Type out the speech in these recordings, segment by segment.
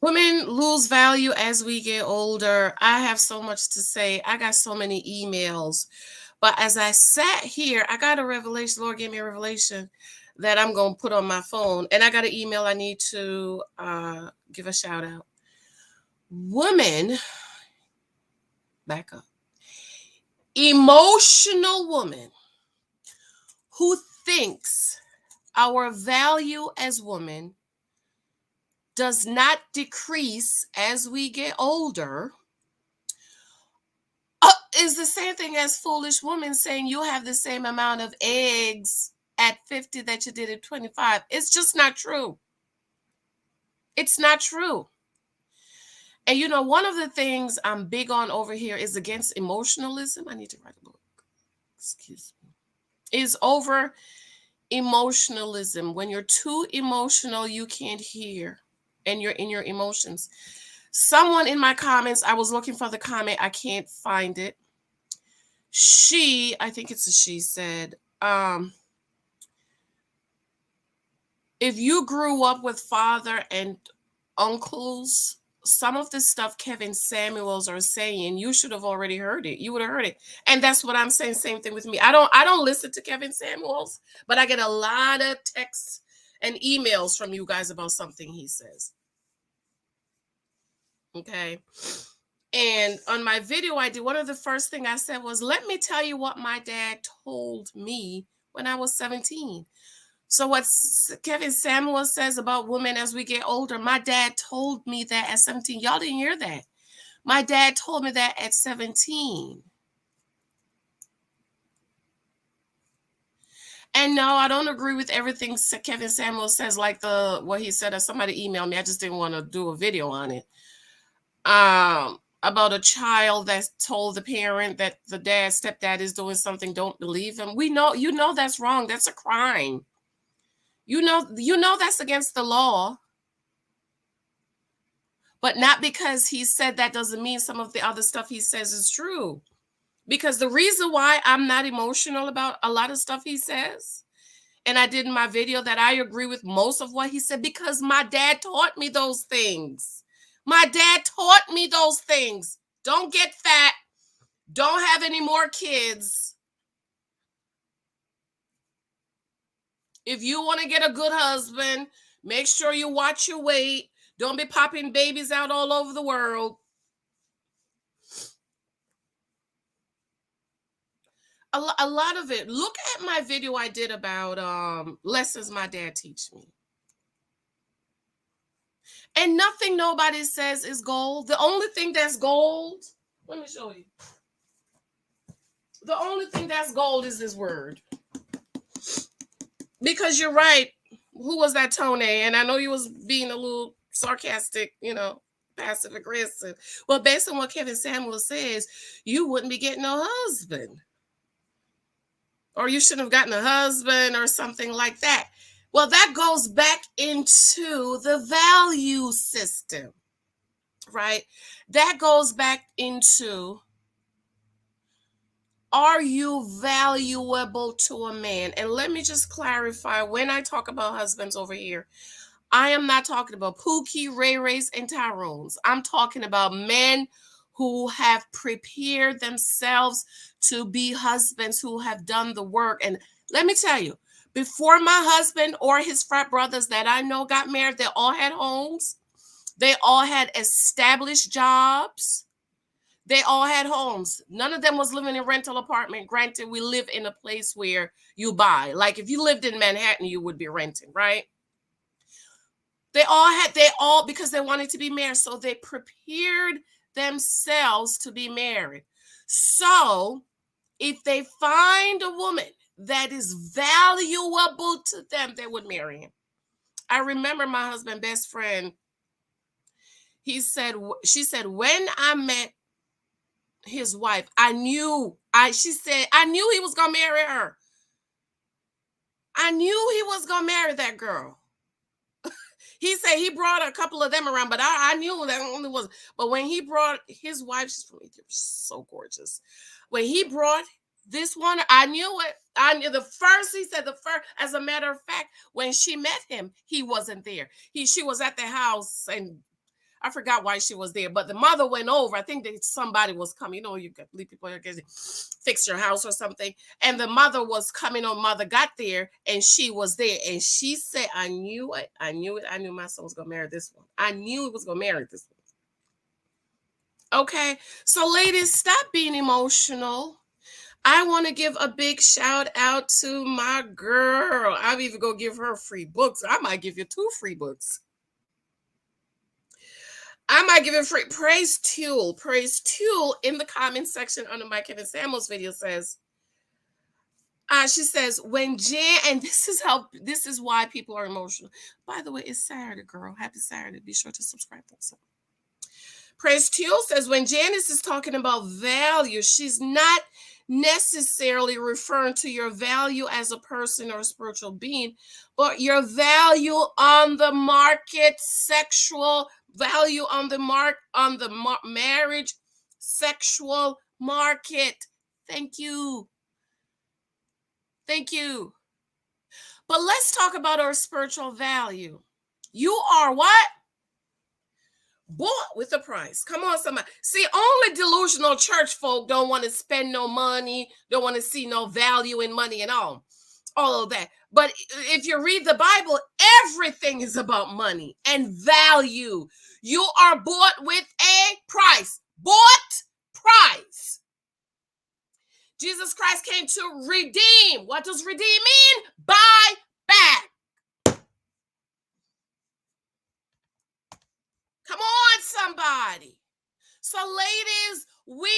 Women lose value as we get older. I have so much to say. I got so many emails. But as I sat here, I got a revelation. The Lord gave me a revelation that I'm going to put on my phone. And I got an email I need to give a shout out. Woman, back up. Emotional woman who thinks our value as women does not decrease as we get older is the same thing as foolish women saying you have the same amount of eggs at 50 that you did at 25. It's just not true. It's not true. And one of the things I'm big on over here is against emotionalism. I need to write a book. Excuse me. Is over emotionalism. When you're too emotional, you can't hear and you're in your emotions. Someone in my comments, I was looking for the comment, I can't find it. I think it's a she, said, if you grew up with father and uncles, some of the stuff Kevin Samuels are saying, you should have already heard it. You would have heard it. And that's what I'm saying. Same thing with me. I don't listen to Kevin Samuels, but I get a lot of texts and emails from you guys about something he says. Okay. And on my video I did, one of the first thing I said was, let me tell you what my dad told me when I was 17. So what Kevin Samuel says about women as we get older, my dad told me that at 17. Y'all didn't hear that. My dad told me that at 17. And no, I don't agree with everything Kevin Samuel says, like what he said. Somebody emailed me. I just didn't want to do a video on it. About a child that told the parent that the stepdad is doing something, don't believe him. You know that's wrong. That's a crime. You know that's against the law. But not because he said that doesn't mean some of the other stuff he says is true. Because the reason why I'm not emotional about a lot of stuff he says, and I did in my video that I agree with most of what he said, because my dad taught me those things. My dad taught me those things. Don't get fat. Don't have any more kids. If you want to get a good husband, make sure you watch your weight. Don't be popping babies out all over the world. A lot of it. Look at my video I did about lessons my dad teach me. And nothing nobody says is gold. The only thing that's gold, let me show you. The only thing that's gold is this word. Because you're right. Who was that, Tony? And I know you was being a little sarcastic, passive aggressive. Well, based on what Kevin Samuel says, you wouldn't be getting no husband. Or you shouldn't have gotten a husband or something like that. Well, that goes back into the value system, right? That goes back into, are you valuable to a man? And let me just clarify, when I talk about husbands over here, I am not talking about Pookie, Ray Rays, and Tyrones. I'm talking about men who have prepared themselves to be husbands, who have done the work. And let me tell you, before my husband or his frat brothers that I know got married, they all had homes. They all had established jobs. They all had homes. None of them was living in a rental apartment. Granted, we live in a place where you buy. Like if you lived in Manhattan, you would be renting, right? They all because they wanted to be married. So they prepared themselves to be married. So if they find a woman that is valuable to them, they would marry him. I remember my husband's best friend. She said, when I met his wife, I knew he was going to marry her. I knew he was going to marry that girl. He said he brought a couple of them around, but I knew that only was. But when he brought his wife, she's from Ethiopia, so gorgeous. When he brought this one, I knew it. I knew he said the first, as a matter of fact, when she met him, he wasn't there. She was at the house, and I forgot why she was there, but the mother went over. I think that somebody was coming. You know, you got leave people here fix your house or something. And the mother was coming on. Mother got there and she was there. And she said, I knew it. I knew it. I knew my son was going to marry this one. I knew he was going to marry this one. Okay. So ladies, stop being emotional. I want to give a big shout out to my girl. I'm even going to give her free books. I might give you 2 free books. I might give it free. Praise Tool. Praise Tool in the comment section under my Kevin Samuels video says, she says, when Jan, and this is why people are emotional. By the way, it's Saturday, girl. Happy Saturday. Be sure to subscribe to us. Praise Tool says, when Janice is talking about value, she's not necessarily referring to your value as a person or a spiritual being, but your value on the market, sexual value on the marriage, sexual market. Thank you. Thank you. But let's talk about our spiritual value. You are what? Bought with a price. Come on, somebody. See, only delusional church folk don't want to spend no money, don't want to see no value in money and all of that. But if you read the Bible, everything is about money and value. You are bought with a price. Bought price. Jesus Christ came to redeem. What does redeem mean? Buy back. Come on, somebody. So, ladies, we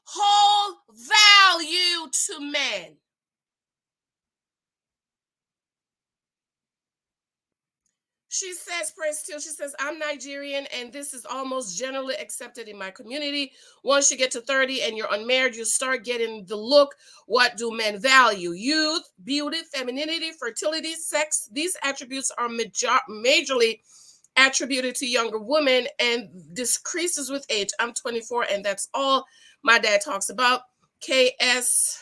hold value to men. She says, praise Till, she says, I'm Nigerian and this is almost generally accepted in my community. Once you get to 30 and you're unmarried, you start getting the look. What do men value? Youth, beauty, femininity, fertility, sex. These attributes are majorly attributed to younger women and decreases with age. I'm 24 and that's all my dad talks about. KS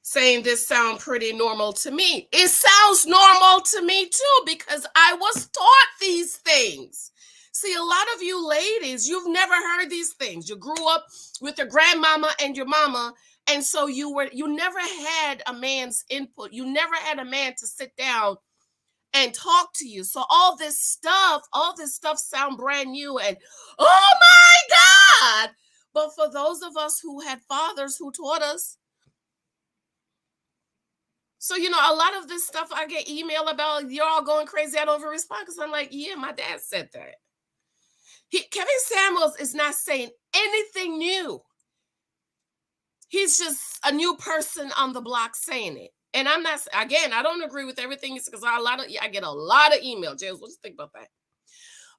saying this sound pretty normal to me. It sounds normal to me too because I was taught these things. See, a lot of you ladies, you've never heard these things. You grew up with your grandmama and your mama, and so you never had a man's input. You never had a man to sit down and talk to you. So all this stuff sound brand new and oh my God. But for those of us who had fathers who taught us, so, you know, a lot of this stuff I get email about, you're all going crazy. I don't even respond because I'm like, yeah, my dad said that. Kevin Samuels is not saying anything new. He's just a new person on the block saying it. And I'm not, again, I don't agree with everything because I get a lot of email. James, what do you think about that?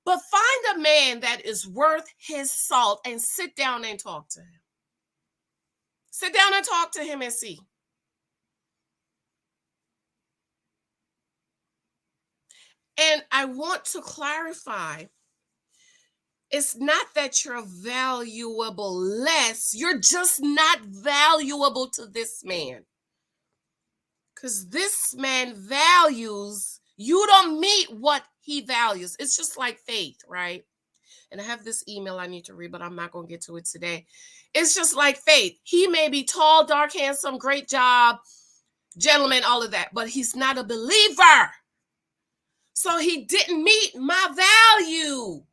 But find a man that is worth his salt and sit down and talk to him. Sit down and talk to him and see. And I want to clarify, it's not that you're valuable less. You're just not valuable to this man. Because this man values, you don't meet what he values. It's just like faith, right? And I have this email I need to read, but I'm not going to get to it today. It's just like faith. He may be tall, dark, handsome, great job, gentleman, all of that, but he's not a believer. So he didn't meet my value.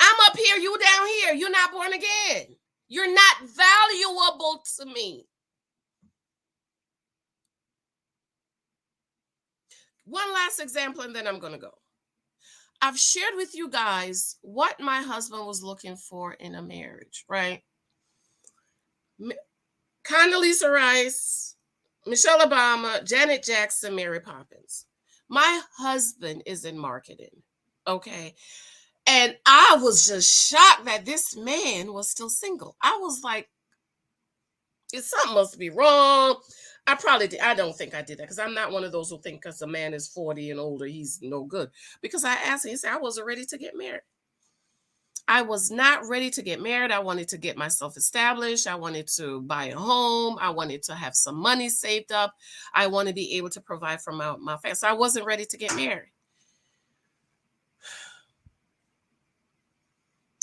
I'm up here, you down here. You're not born again. You're not valuable to me. One last example, and then I'm going to go. I've shared with you guys what my husband was looking for in a marriage, right? Condoleezza Rice, Michelle Obama, Janet Jackson, Mary Poppins. My husband is in marketing, okay? And I was just shocked that this man was still single. I was like, something must be wrong. I don't think I did that because I'm not one of those who think because a man is 40 and older, he's no good. Because I asked him, he said, I wasn't ready to get married. I was not ready to get married. I wanted to get myself established. I wanted to buy a home. I wanted to have some money saved up. I want to be able to provide for my family. So I wasn't ready to get married.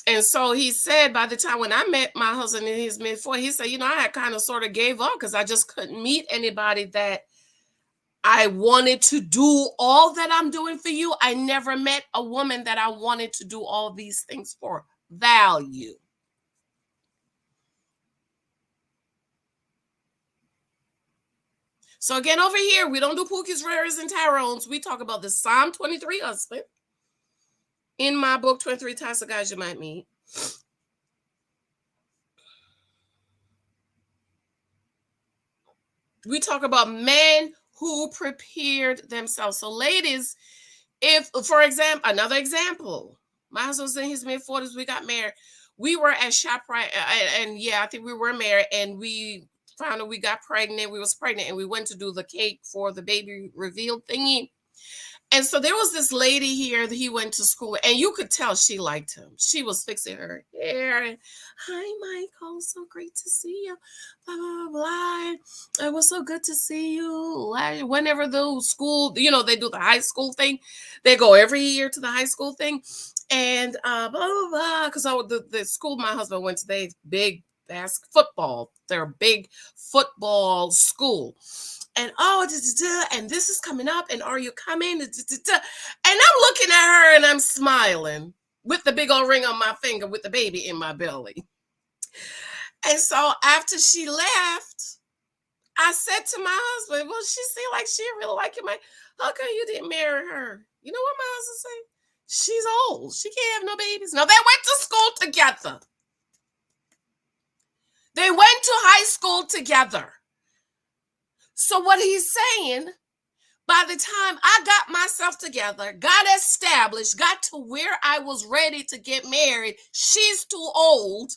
And so he said, by the time when I met my husband in his mid-40s, he said, I had kind of sort of gave up because I just couldn't meet anybody that I wanted to do all that I'm doing for you. I never met a woman that I wanted to do all these things for. Value. So again, over here, we don't do Pookies, Rares, and Tyrones. We talk about the Psalm 23 husband in my book, 23 Types of Guys You Might Meet. We talk about men who prepared themselves. So ladies, if, for example, another example, my husband's in his mid-40s, we got married. We were at ShopRite, and yeah, I think we were married, and we found out we got pregnant. We was pregnant, and we went to do the cake for the baby reveal thingy. And so there was this lady here that he went to school with, and you could tell she liked him. She was fixing her hair. And, hi, Michael. So great to see you. Blah, blah, blah. It was so good to see you. Whenever the school, they do the high school thing. They go every year to the high school thing. And blah, blah, blah. Because the school my husband went to, they big football. They're a big football school. And and this is coming up, and are you coming? And I'm looking at her and I'm smiling with the big old ring on my finger with the baby in my belly. And so after she left, I said to my husband, well, she seemed like she really like him. How come you didn't marry her? You know what my husband said? She's old. She can't have no babies. No, they went to school together. They went to high school together. So what he's saying, by the time I got myself together, got established, got to where I was ready to get married, she's too old.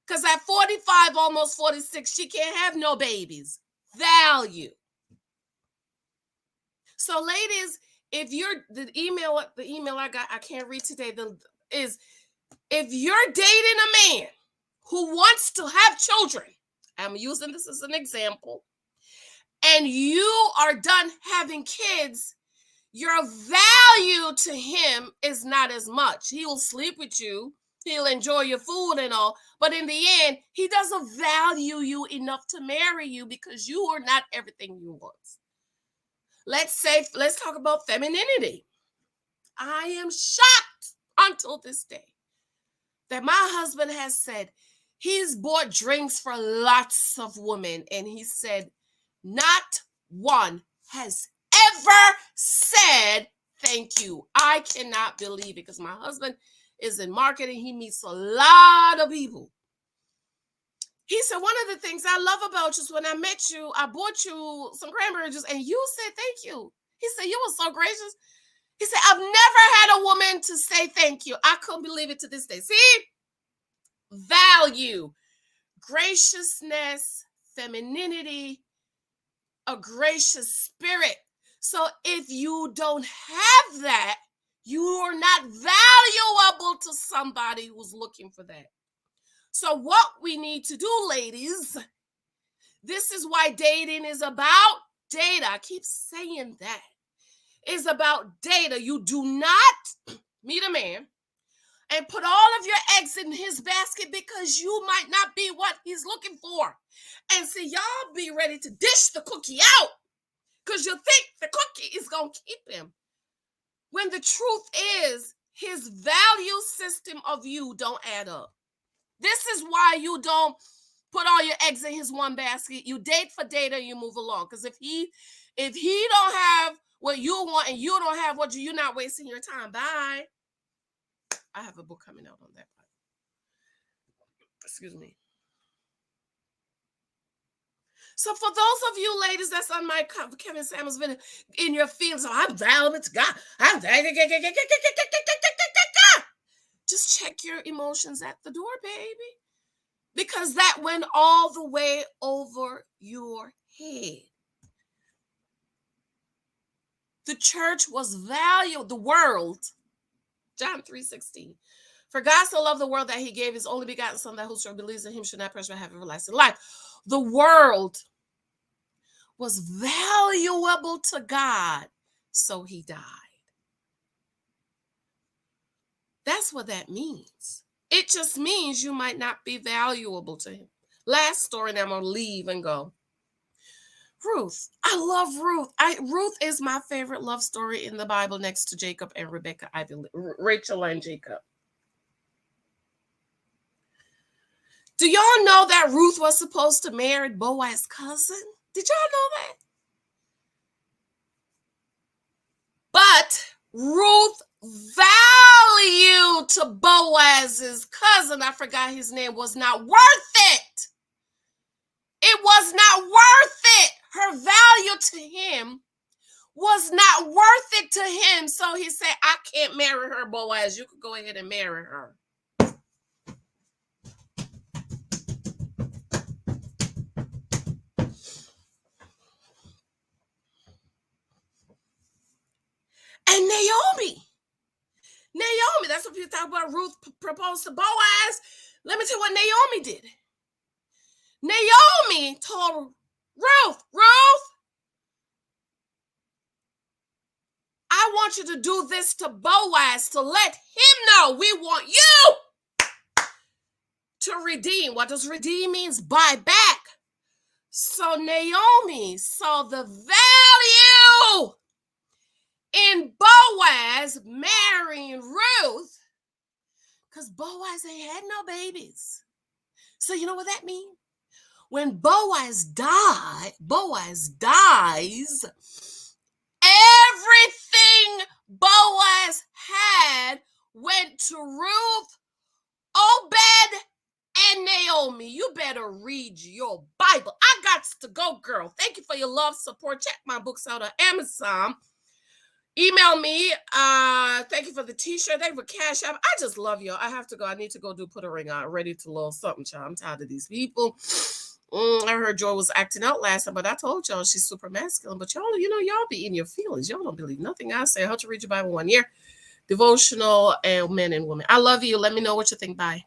Because at 45, almost 46, she can't have no babies. Value. So ladies, if you're the email I got, I can't read today, is if you're dating a man who wants to have children, I'm using this as an example, and you are done having kids, your value to him is not as much. He will sleep with you. He'll enjoy your food and all. But in the end, he doesn't value you enough to marry you because you are not everything you want. Let's talk about femininity. I am shocked until this day that my husband has said he's bought drinks for lots of women. And he said, not one has ever said thank you. I cannot believe it because my husband is in marketing. He meets a lot of people. He said, one of the things I love about you is when I met you, I bought you some cranberry juice and you said thank you. He said, you were so gracious. He said, I've never had a woman to say thank you. I couldn't believe it to this day. See? Value, graciousness, femininity, a gracious spirit. So if you don't have that, you are not valuable to somebody who's looking for that. So what we need to do, ladies, this is why dating is about data. I keep saying that. It's about data. You do not meet a man and put all of your eggs in his basket because you might not be what he's looking for. And see, y'all be ready to dish the cookie out because you think the cookie is going to keep him. When the truth is, his value system of you don't add up. This is why you don't put all your eggs in his one basket. You date for data, you move along. Because if he don't have what you want and you don't have what you're not wasting your time. Bye. I have a book coming out on that. Excuse me. So for those of you ladies that's on my Kevin Samuels video, in your feelings, I'm valuable to God. Just check your emotions at the door, baby. Because that went all the way over your head. The church was valued, the world. John 3:16. For God so loved the world that he gave his only begotten son, that whosoever believes in him should not perish but have everlasting life. The world was valuable to God, so he died. That's what that means. It just means you might not be valuable to him. Last story, and I'm going to leave and go. Ruth. I love Ruth. Ruth is my favorite love story in the Bible next to Jacob and Rebecca, Rachel and Jacob. Do y'all know that Ruth was supposed to marry Boaz's cousin? Did y'all know that? But Ruth value to Boaz's cousin, I forgot his name, was not worth it. It was not worth it. Her value to him was not worth it to him. So he said, I can't marry her, Boaz. You could go ahead and marry her. And Naomi, that's what people talk about. Ruth proposed to Boaz. Let me tell you what Naomi did. Naomi told Ruth, I want you to do this to Boaz to let him know we want you to redeem. What does redeem means? Buy back. So Naomi saw the value in Boaz marrying Ruth because Boaz ain't had no babies. So you know what that means? When Boaz dies, everything Boaz had went to Ruth, Obed, and Naomi. You better read your Bible. I got to go, girl. Thank you for your love, support. Check my books out on Amazon. Email me. Thank you for the t-shirt. Thank you for Cash App. I just love you. I have to go. I need to go put a ring on. Ready to love something, child. I'm tired of these people. I heard Joy was acting out last time, but I told y'all she's super masculine. But y'all, y'all be in your feelings. Y'all don't believe nothing I say. How to read your Bible 1 year. Devotional and men and women. I love you. Let me know what you think. Bye.